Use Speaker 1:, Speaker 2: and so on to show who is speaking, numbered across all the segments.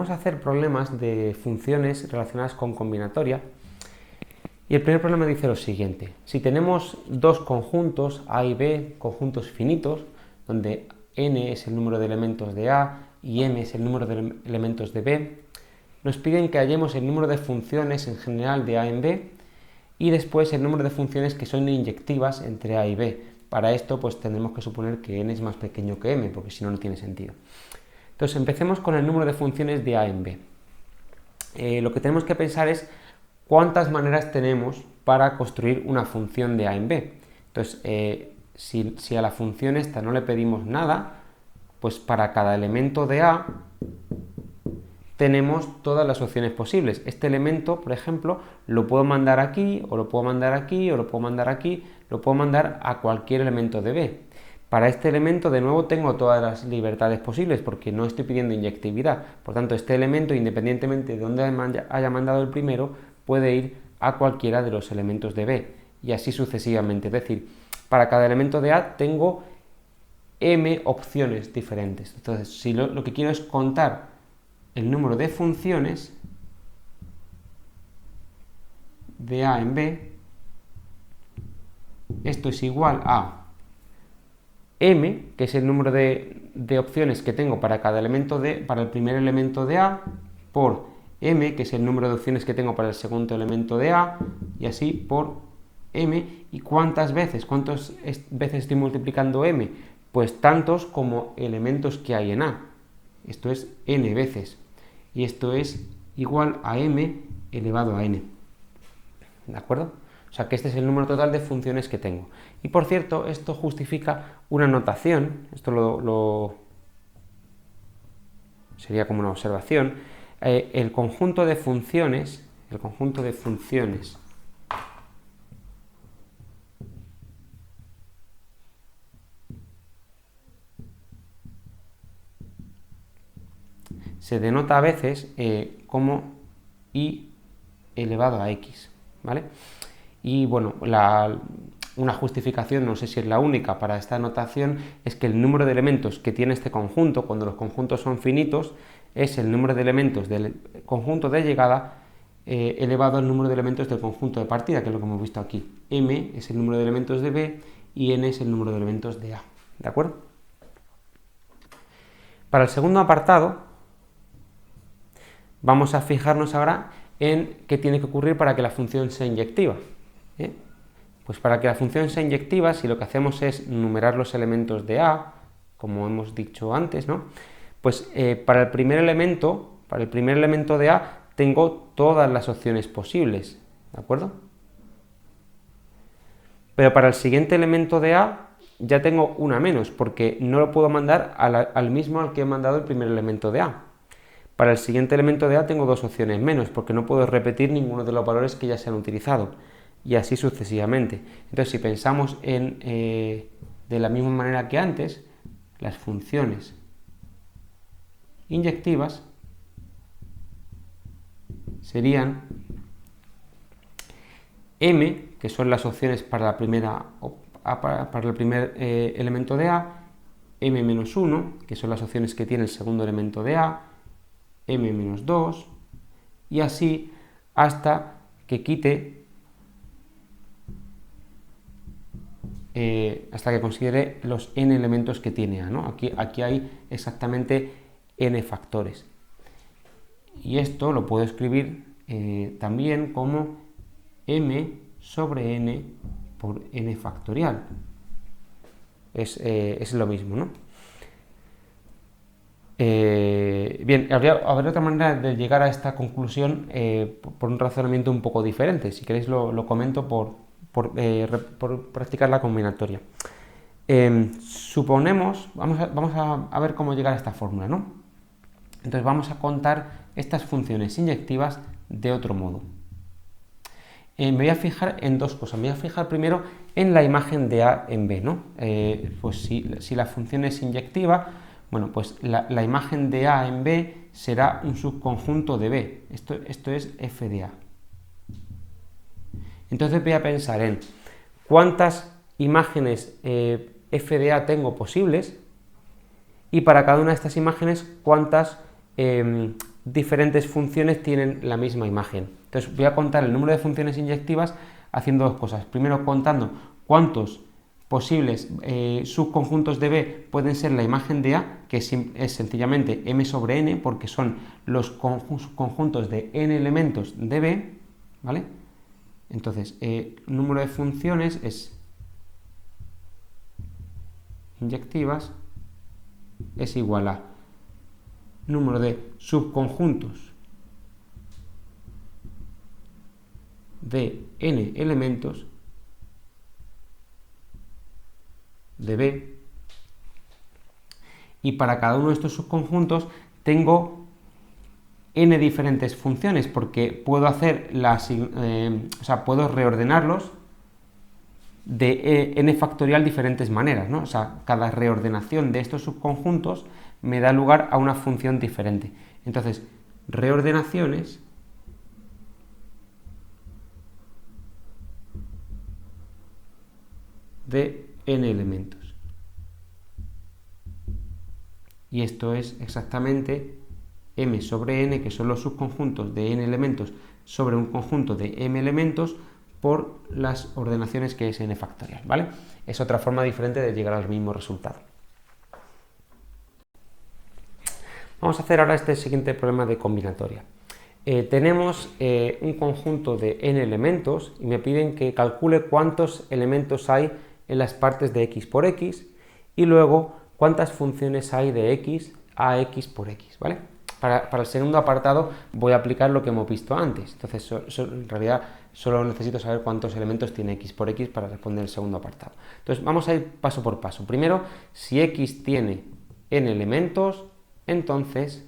Speaker 1: vamos a hacer problemas de funciones relacionadas con combinatoria. Y el primer problema dice lo siguiente: si tenemos dos conjuntos A y B, conjuntos finitos, donde n es el número de elementos de A y m es el número de elementos de B, nos piden que hallemos el número de funciones en general de A en B y después el número de funciones que son inyectivas entre A y B. Para esto pues tendremos que suponer que n es más pequeño que m, porque si no, no tiene sentido. Entonces empecemos con el número de funciones de A en B. Lo que tenemos que pensar es cuántas maneras tenemos para construir una función de A en B. Entonces, si a la función esta no le pedimos nada, pues para cada elemento de A tenemos todas las opciones posibles. Este elemento, por ejemplo, lo puedo mandar aquí, o lo puedo mandar aquí, o lo puedo mandar aquí, lo puedo mandar a cualquier elemento de B. Para este elemento, de nuevo, tengo todas las libertades posibles, porque no estoy pidiendo inyectividad. Por tanto, este elemento, independientemente de dónde haya mandado el primero, puede ir a cualquiera de los elementos de B, y así sucesivamente. Es decir, para cada elemento de A tengo m opciones diferentes. Entonces, si lo que quiero es contar el número de funciones de A en B, esto es igual a m, que es el número de opciones que tengo para cada elemento para el primer elemento de A, por m, que es el número de opciones que tengo para el segundo elemento de A, y así por m. ¿Y cuántas veces estoy multiplicando m? Pues tantos como elementos que hay en A. Esto es n veces. Y esto es igual a m elevado a n. ¿De acuerdo? O sea que este es el número total de funciones que tengo. Y por cierto, esto justifica una notación, esto sería como una observación. El conjunto de funciones se denota a veces como i elevado a x, ¿vale? Y bueno, una justificación, no sé si es la única para esta notación, es que el número de elementos que tiene este conjunto, cuando los conjuntos son finitos, es el número de elementos del conjunto de llegada elevado al número de elementos del conjunto de partida, que es lo que hemos visto aquí. M es el número de elementos de B y n es el número de elementos de A. ¿De acuerdo? Para el segundo apartado, vamos a fijarnos ahora en qué tiene que ocurrir para que la función sea inyectiva. Pues para que la función sea inyectiva, si lo que hacemos es numerar los elementos de A, como hemos dicho antes, ¿no? Pues para el primer elemento de A, tengo todas las opciones posibles, ¿de acuerdo? Pero para el siguiente elemento de A, ya tengo una menos, porque no lo puedo mandar al mismo al que he mandado el primer elemento de A. Para el siguiente elemento de A tengo dos opciones menos, porque no puedo repetir ninguno de los valores que ya se han utilizado, y así sucesivamente. Entonces, si pensamos de la misma manera que antes, las funciones inyectivas serían m, que son las opciones para el primer elemento de A, m-1, que son las opciones que tiene el segundo elemento de A, m-2, y así hasta que quite, hasta que considere los n elementos que tiene A, ¿no? Aquí hay exactamente n factores. Y esto lo puedo escribir también como m sobre n por n factorial. Es lo mismo, ¿no? Bien, habría otra manera de llegar a esta conclusión por un razonamiento un poco diferente. Si queréis lo comento por practicar la combinatoria. Suponemos, vamos a ver cómo llegar a esta fórmula, ¿no? Entonces vamos a contar estas funciones inyectivas de otro modo. Me voy a fijar en dos cosas. Me voy a fijar primero en la imagen de A en B, ¿no? Pues si la función es inyectiva, bueno, pues la imagen de A en B será un subconjunto de B. Esto es f de A. Entonces voy a pensar en cuántas imágenes f de A tengo posibles, y para cada una de estas imágenes cuántas diferentes funciones tienen la misma imagen. Entonces voy a contar el número de funciones inyectivas haciendo dos cosas. Primero contando cuántos posibles subconjuntos de B pueden ser la imagen de A, que es sencillamente m sobre n, porque son los conjuntos de n elementos de B, ¿vale? Entonces, número de funciones es inyectivas es igual a número de subconjuntos de n elementos de B, y para cada uno de estos subconjuntos tengo n diferentes funciones, porque puedo hacer puedo reordenarlos de n factorial diferentes maneras, ¿no? O sea, cada reordenación de estos subconjuntos me da lugar a una función diferente. Entonces, reordenaciones de n elementos. Y esto es exactamente m sobre n, que son los subconjuntos de n elementos sobre un conjunto de m elementos por las ordenaciones que es n factorial, ¿vale? Es otra forma diferente de llegar al mismo resultado. Vamos a hacer ahora este siguiente problema de combinatoria. Tenemos un conjunto de n elementos y me piden que calcule cuántos elementos hay en las partes de x por x y luego cuántas funciones hay de x a x por x, ¿vale? Para el segundo apartado voy a aplicar lo que hemos visto antes, entonces en realidad solo necesito saber cuántos elementos tiene x por x para responder el segundo apartado. Entonces vamos a ir paso por paso. Primero, si x tiene n elementos, entonces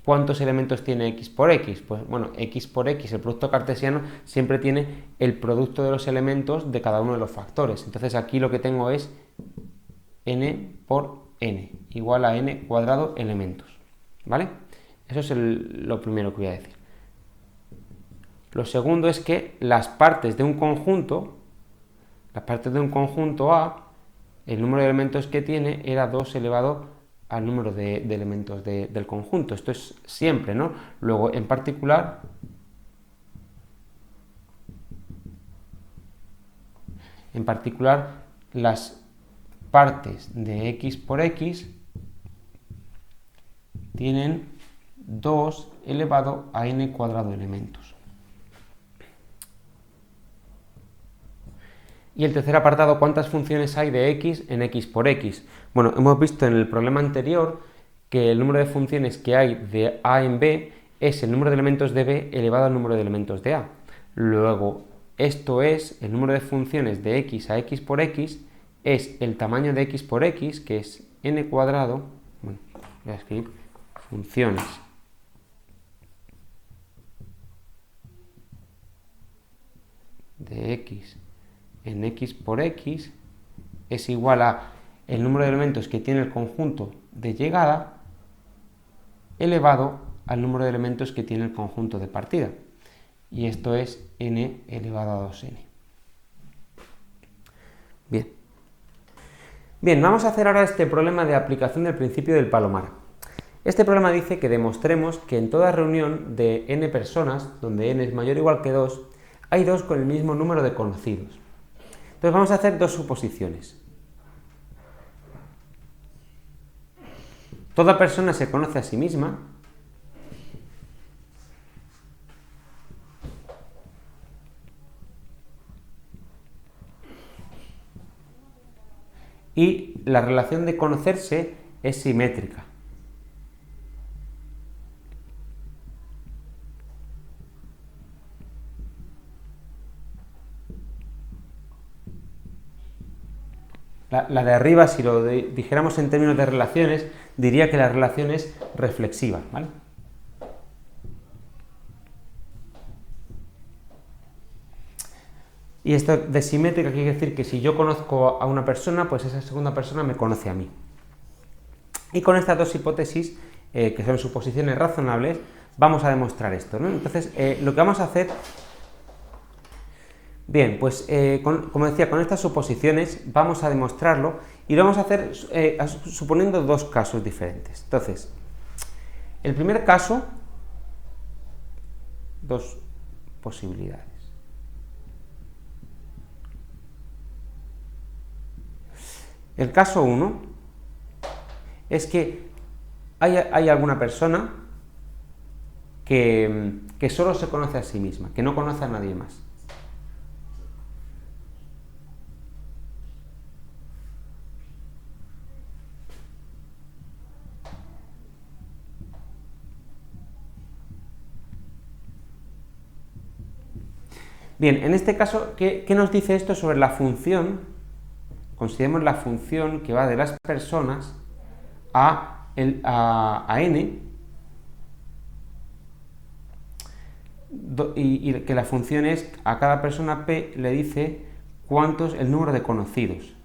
Speaker 1: ¿cuántos elementos tiene x por x? Pues bueno, x por x, el producto cartesiano, siempre tiene el producto de los elementos de cada uno de los factores. Entonces aquí lo que tengo es n por n, igual a n cuadrado elementos, ¿vale? Eso es lo primero que voy a decir. Lo segundo es que las partes de un conjunto A, el número de elementos que tiene era 2 elevado al número de elementos del conjunto. Esto es siempre, ¿no? Luego, en particular, las partes de x por x tienen 2 elevado a n cuadrado elementos. Y el tercer apartado, ¿cuántas funciones hay de x en x por x? Bueno, hemos visto en el problema anterior que el número de funciones que hay de a en b es el número de elementos de b elevado al número de elementos de a. Luego, esto es el número de funciones de x a x por x, es el tamaño de x por x, que es n cuadrado, bueno, voy a escribir funciones de x en x por x es igual a el número de elementos que tiene el conjunto de llegada elevado al número de elementos que tiene el conjunto de partida. Y esto es n elevado a 2n. Bien, vamos a hacer ahora este problema de aplicación del principio del palomar. Este problema dice que demostremos que en toda reunión de n personas, donde n es mayor o igual que 2, hay 2 con el mismo número de conocidos. Entonces vamos a hacer dos suposiciones. Toda persona se conoce a sí misma y la relación de conocerse es simétrica. La de arriba, si lo dijéramos en términos de relaciones, diría que la relación es reflexiva, ¿vale? Y esto de simétrica quiere decir que si yo conozco a una persona, pues esa segunda persona me conoce a mí. Y con estas dos hipótesis, que son suposiciones razonables, vamos a demostrar esto, ¿no? Entonces, lo que vamos a hacer... Bien, pues como decía, con estas suposiciones vamos a demostrarlo y lo vamos a hacer suponiendo dos casos diferentes. Entonces, El primer caso, dos posibilidades. El caso 1 es que hay alguna persona que solo se conoce a sí misma, que no conoce a nadie más. Bien, en este caso, ¿qué nos dice esto sobre la función? Consideremos la función que va de las personas a n, y que la función es, a cada persona p le dice cuántos, el número de conocidos.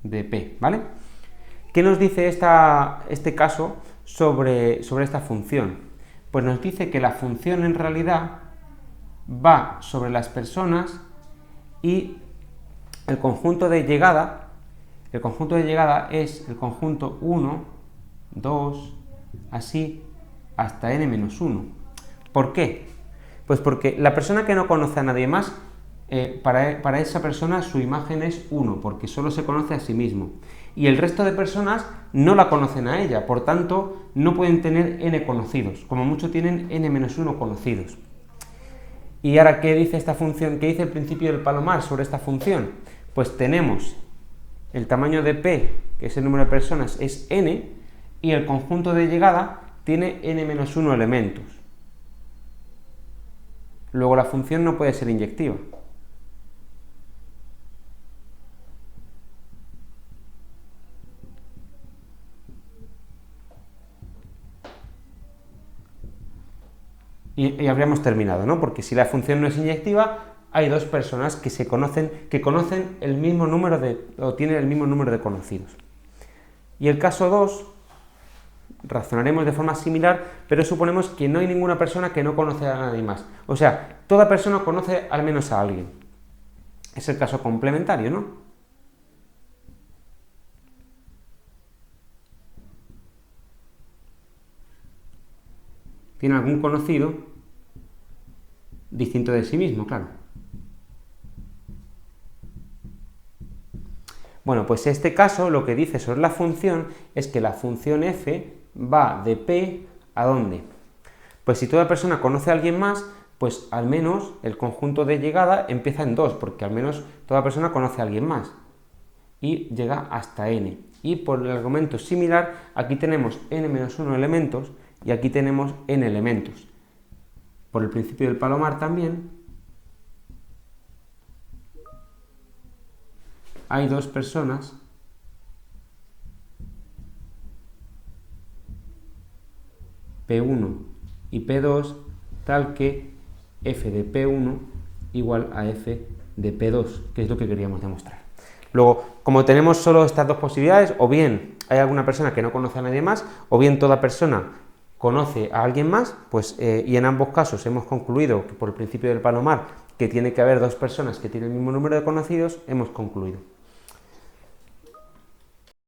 Speaker 1: De p, ¿vale? ¿Qué nos dice este caso sobre esta función? Pues nos dice que la función en realidad va sobre las personas y el conjunto de llegada es el conjunto 1, 2, así, hasta n-1. ¿Por qué? Pues porque la persona que no conoce a nadie más, para esa persona su imagen es 1, porque solo se conoce a sí mismo. Y el resto de personas no la conocen a ella, por tanto, no pueden tener n conocidos, como mucho tienen n-1 conocidos. Y ahora, ¿qué dice esta función? ¿Qué dice el principio del Palomar sobre esta función? Pues tenemos el tamaño de p, que es el número de personas, es n, y el conjunto de llegada tiene n-1 elementos. Luego la función no puede ser inyectiva. Y habríamos terminado, ¿no? Porque si la función no es inyectiva, hay dos personas que conocen el mismo número o tienen el mismo número de conocidos. Y el caso 2, razonaremos de forma similar, pero suponemos que no hay ninguna persona que no conoce a nadie más. O sea, toda persona conoce al menos a alguien. Es el caso complementario, ¿no? Tiene algún conocido distinto de sí mismo, claro. Bueno, pues este caso lo que dice sobre la función es que la función f va de p a ¿dónde? Pues si toda persona conoce a alguien más, pues al menos el conjunto de llegada empieza en 2, porque al menos toda persona conoce a alguien más. Y llega hasta n. Y por el argumento similar, aquí tenemos n-1 elementos, y aquí tenemos n elementos. Por el principio del Palomar también hay dos personas P1 y P2 tal que f de P1 igual a f de P2, que es lo que queríamos demostrar. Luego, como tenemos solo estas dos posibilidades, o bien hay alguna persona que no conoce a nadie más, o bien toda persona conoce a alguien más, pues, y en ambos casos hemos concluido que por el principio del Palomar que tiene que haber dos personas que tienen el mismo número de conocidos, hemos concluido.